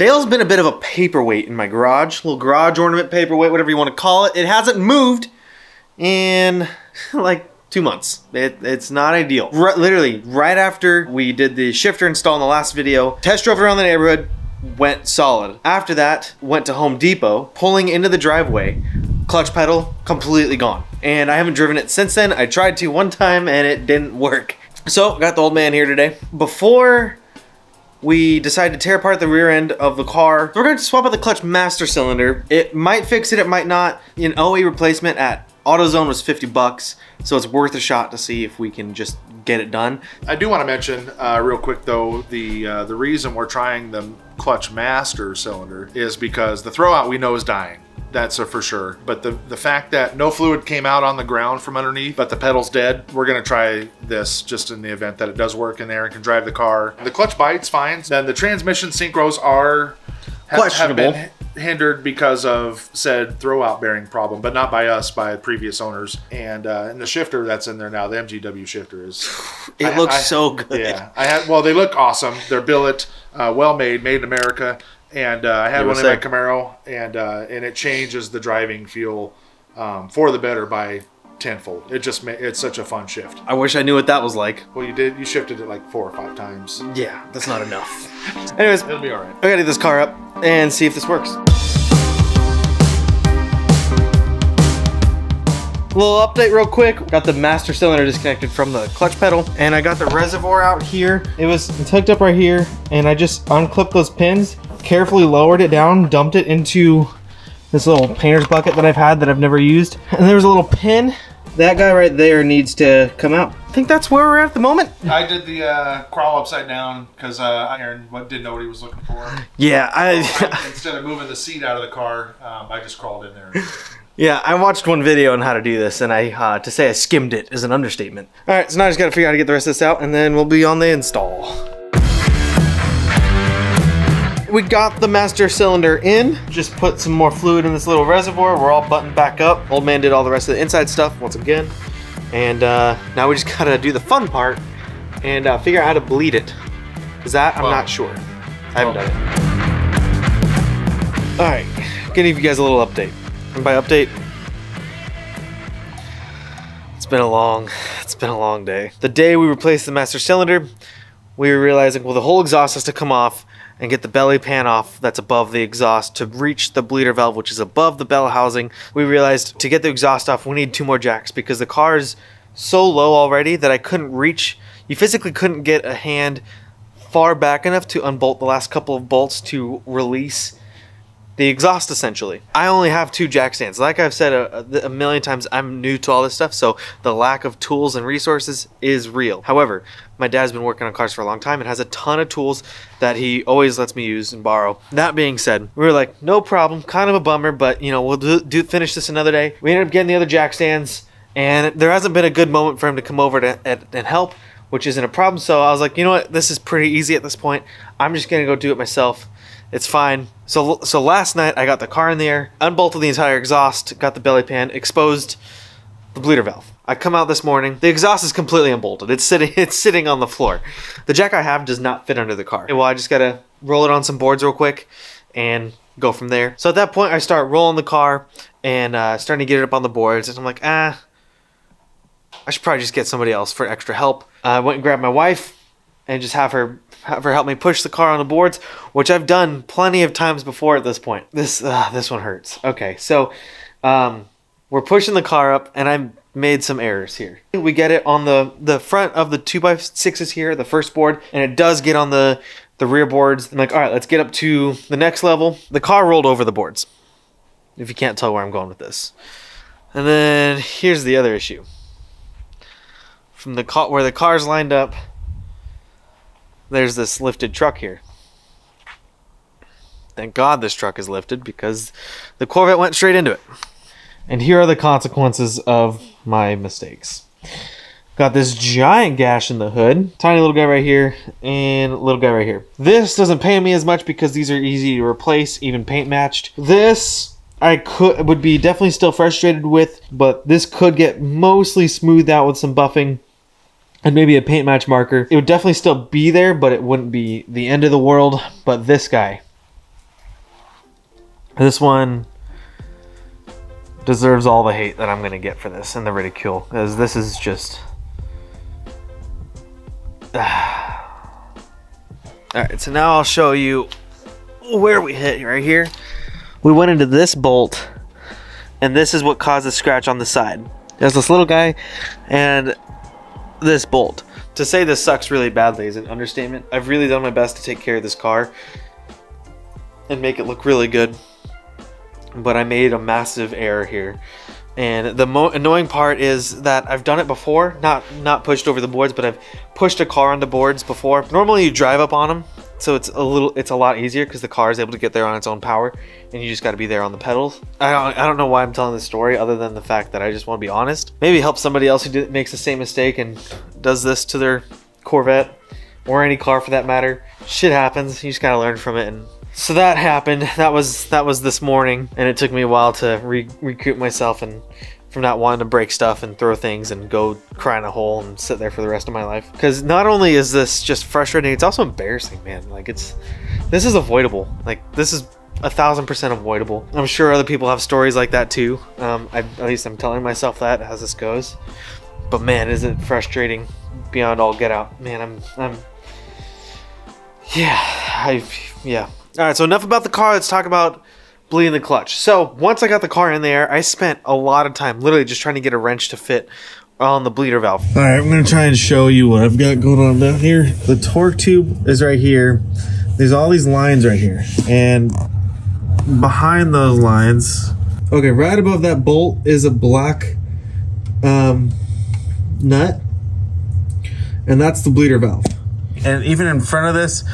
Dale's been a bit of a paperweight in my garage. Little garage ornament, paperweight, whatever you want to call it. It hasn't moved in like 2 months. It's not ideal. Literally, right after we did the shifter install in the last video, test drove around the neighborhood, went solid. After that, went to Home Depot, pulling into the driveway, clutch pedal completely gone. And I haven't driven it since then. I tried to one time and it didn't work. So, got the old man here today. Before we decided to tear apart the rear end of the car, we're going to swap out the clutch master cylinder. It might fix it, it might not. An OE replacement at AutoZone was 50 bucks, so it's worth a shot to see if we can just get it done. I do want to mention real quick though, the reason we're trying the clutch master cylinder is because the throwout we know is dying. That's for sure. But the fact that no fluid came out on the ground from underneath, but the pedal's dead, we're gonna try this just in the event that it does work in there and can drive the car. The clutch bites fine. Then the transmission synchros have been hindered because of said throwout bearing problem, but not by us, by previous owners. And the shifter that's in there now, the MGW shifter is... It looks so good. Yeah, well, they look awesome. They're billet, well made in America. And I had one in my Camaro, and it changes the driving feel for the better by tenfold. It's such a fun shift. I wish I knew what that was like. Well, you shifted it like 4 or 5 times. Yeah, that's not enough. Anyways, it'll be all right. I gotta get this car up and see if this works. A little update real quick. Got the master cylinder disconnected from the clutch pedal, and I got the reservoir out here. It's hooked up right here, and I just unclipped those pins, carefully lowered it down, dumped it into this little painter's bucket that I've had that I've never used. And there's a little pin. That guy right there needs to come out. I think that's where we're at the moment. I did the crawl upside down because Aaron didn't know what he was looking for. Yeah, instead of moving the seat out of the car, I just crawled in there. Yeah, I watched one video on how to do this, and to say I skimmed it is an understatement. All right, so now I just gotta figure out how to get the rest of this out, and then we'll be on the install. We got the master cylinder in. Just put some more fluid in this little reservoir. We're all buttoned back up. Old man did all the rest of the inside stuff once again. And now we just gotta do the fun part and figure out how to bleed it. Is that? I'm not sure. I haven't done it. All right, gonna give you guys a little update. And by update, it's been a long day. The day we replaced the master cylinder, we were realizing, well, the whole exhaust has to come off and get the belly pan off that's above the exhaust to reach the bleeder valve, which is above the bell housing. We realized to get the exhaust off, we need 2 more jacks because the car is so low already that I couldn't reach. You physically couldn't get a hand far back enough to unbolt the last couple of bolts to release the exhaust, essentially. I only have 2 jack stands. Like I've said a million times, I'm new to all this stuff, so the lack of tools and resources is real. However, my dad's been working on cars for a long time and has a ton of tools that he always lets me use and borrow. That being said, we were like, no problem, kind of a bummer, but you know, we'll finish this another day. We ended up getting the other jack stands, and there hasn't been a good moment for him to come over and help, which isn't a problem. So I was like, you know what, this is pretty easy at this point. I'm just gonna go do it myself. It's fine. So last night I got the car in the air, unbolted the entire exhaust, got the belly pan, exposed the bleeder valve. I come out this morning, the exhaust is completely unbolted. It's sitting on the floor. The jack I have does not fit under the car. Well, I just gotta roll it on some boards real quick and go from there. So at that point I start rolling the car and starting to get it up on the boards, and I'm like, I should probably just get somebody else for extra help. I went and grabbed my wife and just have her help me push the car on the boards, which I've done plenty of times before at this point. This one hurts. Okay, so we're pushing the car up, and I made some errors here. We get it on the front of the 2x6s here, the first board, and it does get on the rear boards. I'm like, all right, let's get up to the next level. The car rolled over the boards, if you can't tell where I'm going with this. And then here's the other issue. From the where the car's lined up, there's this lifted truck here. Thank God this truck is lifted because the Corvette went straight into it. And here are the consequences of my mistakes. Got this giant gash in the hood, tiny little guy right here, and a little guy right here. This doesn't pain me as much because these are easy to replace, even paint matched. This I would be definitely still frustrated with, but this could get mostly smoothed out with some buffing and maybe a paint match marker. It would definitely still be there, but it wouldn't be the end of the world. But this guy, This one deserves all the hate that I'm gonna get for this and the ridicule, because this is just Alright, so now I'll show you where we hit right here. We went into this bolt, and this is what caused the scratch on the side. There's this little guy and this bolt. To say this sucks really badly is an understatement. I've really done my best to take care of this car and make it look really good, but I made a massive error here. And the annoying part is that I've done it before, not pushed over the boards, but I've pushed a car onto boards before. Normally you drive up on them, so it's a lot easier because the car is able to get there on its own power, and you just got to be there on the pedals. I don't know why I'm telling this story other than the fact that I just want to be honest. Maybe help somebody else who makes the same mistake and does this to their Corvette or any car for that matter. Shit happens. You just gotta learn from it. And so that happened. That was this morning, and it took me a while to recoup myself and from not wanting to break stuff and throw things and go cry in a hole and sit there for the rest of my life. Because not only is this just frustrating, it's also embarrassing, man. Like this is avoidable. Like this is 1000% avoidable. I'm sure other people have stories like that too. At least I'm telling myself that as this goes. But man, is it frustrating beyond all get out. Man, yeah. All right, so enough about the car. Let's talk about bleeding the clutch. So once I got the car in there, I spent a lot of time literally just trying to get a wrench to fit on the bleeder valve. All right, I'm gonna try and show you what I've got going on down here. The torque tube is right here. There's all these lines right here, and behind those lines, okay, right above that bolt is a black nut, and that's the bleeder valve. And even in front of this,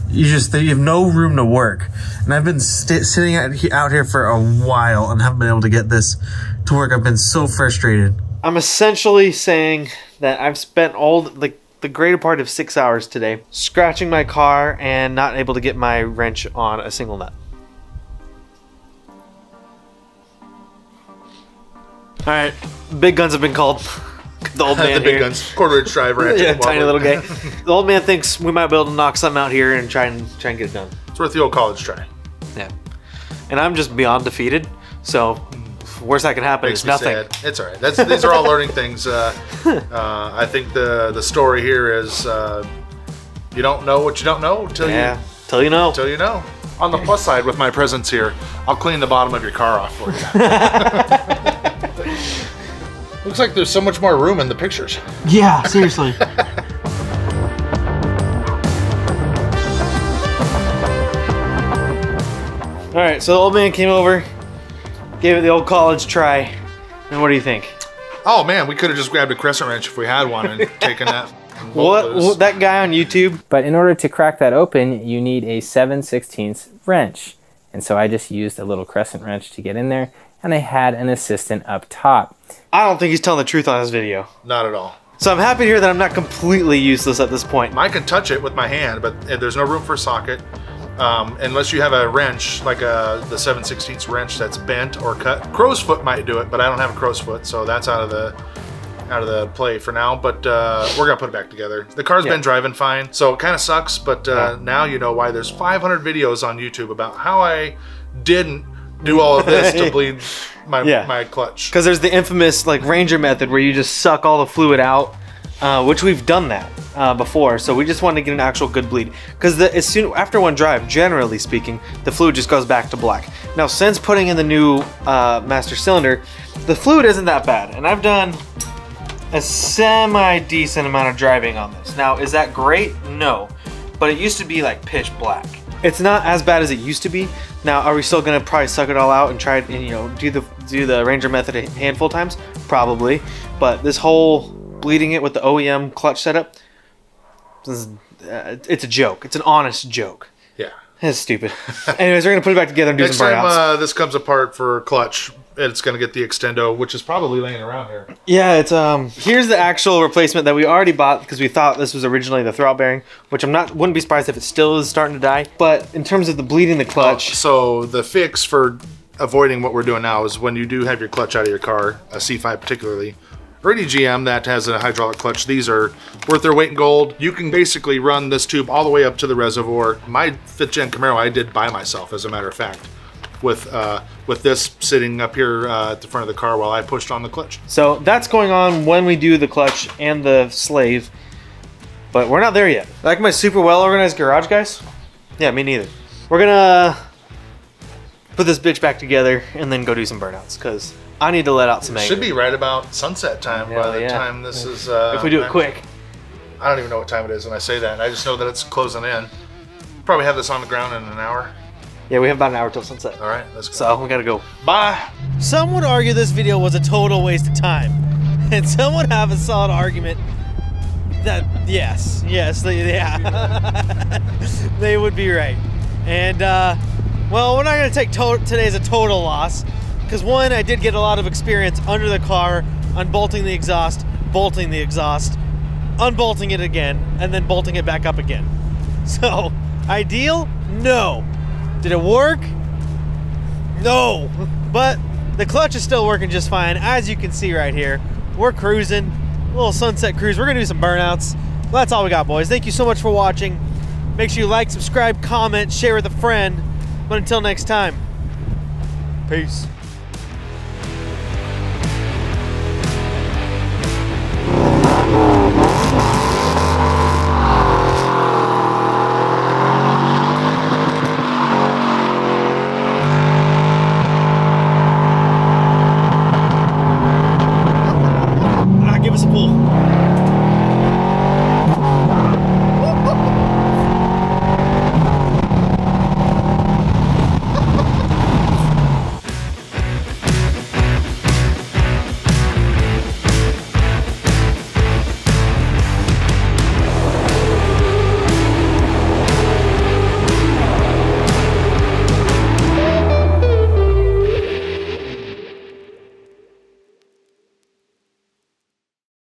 you have no room to work. And I've been sitting out here for a while and haven't been able to get this to work. I've been so frustrated. I'm essentially saying that I've spent all the greater part of 6 hours today scratching my car and not able to get my wrench on a single nut. All right, big guns have been called. The old man the big guns, quarter-inch driver, yeah, tiny little guy. The old man thinks we might be able to knock something out here and try and get it done. It's worth the old college try. Yeah, and I'm just beyond defeated. So worst that can happen is nothing. Sad. It's all right. These are all learning things. I think the story here is you don't know what you don't know till you know. Till you know. On the plus side, with my presence here, I'll clean the bottom of your car off for you. Looks like there's so much more room in the pictures. Yeah, seriously. All right, so the old man came over, gave it the old college try, and what do you think? Oh man, we could have just grabbed a crescent wrench if we had one and taken that. What that guy on YouTube? But in order to crack that open, you need a 7/16 wrench. And so I just used a little crescent wrench to get in there, and I had an assistant up top. I don't think he's telling the truth on his video. Not at all. So I'm happy to hear that I'm not completely useless at this point. I can touch it with my hand, but there's no room for a socket. Unless you have a wrench, like the 7/16 wrench that's bent or cut. Crow's foot might do it, but I don't have a crow's foot, so that's out of the play for now. But we're gonna put it back together. The car's been driving fine, so it kind of sucks. But now you know why there's 500 videos on YouTube about how I didn't do all of this to bleed my clutch. Because there's the infamous like Ranger method where you just suck all the fluid out, which we've done that before. So we just wanted to get an actual good bleed. Because after one drive, generally speaking, the fluid just goes back to black. Now since putting in the new master cylinder, the fluid isn't that bad, and I've done a semi-decent amount of driving on this. Now, is that great? No, but it used to be like pitch black. It's not as bad as it used to be. Now, are we still gonna probably suck it all out and try and do the Ranger method a handful of times? Probably. But this whole bleeding it with the OEM clutch setup, it's a joke. It's an honest joke. Yeah. It's stupid. Anyways, we're gonna put it back together and do Next some burnouts. time this comes apart for clutch, it's gonna get the extendo, which is probably laying around here. Yeah, it's here's the actual replacement that we already bought because we thought this was originally the throwout bearing, which wouldn't be surprised if it still is starting to die. But in terms of the bleeding the clutch, so the fix for avoiding what we're doing now is when you do have your clutch out of your car, a C5 particularly, or any GM that has a hydraulic clutch, these are worth their weight in gold. You can basically run this tube all the way up to the reservoir. My 5th gen Camaro I did by myself, as a matter of fact. with this sitting up here at the front of the car while I pushed on the clutch. So that's going on when we do the clutch and the slave, but we're not there yet. Like my super well organized garage, guys? Yeah, me neither. We're gonna put this bitch back together and then go do some burnouts, because I need to let out some anger. Should be right about sunset time by the time this is... if we do it quick. I don't even know what time it is when I say that. I just know that it's closing in. Probably have this on the ground in an hour. Yeah, we have about an hour till sunset. All right, let's go. So we gotta go. Bye. Some would argue this video was a total waste of time, and some would have a solid argument that yes, they would be right. And well, we're not gonna take today as a total loss, because one, I did get a lot of experience under the car, unbolting the exhaust, bolting the exhaust, unbolting it again, and then bolting it back up again. So, ideal? No. Did it work? No. But the clutch is still working just fine. As you can see right here, we're cruising, a little sunset cruise. We're gonna do some burnouts. Well, that's all we got, boys. Thank you so much for watching. Make sure you like, subscribe, comment, share with a friend. But until next time, peace.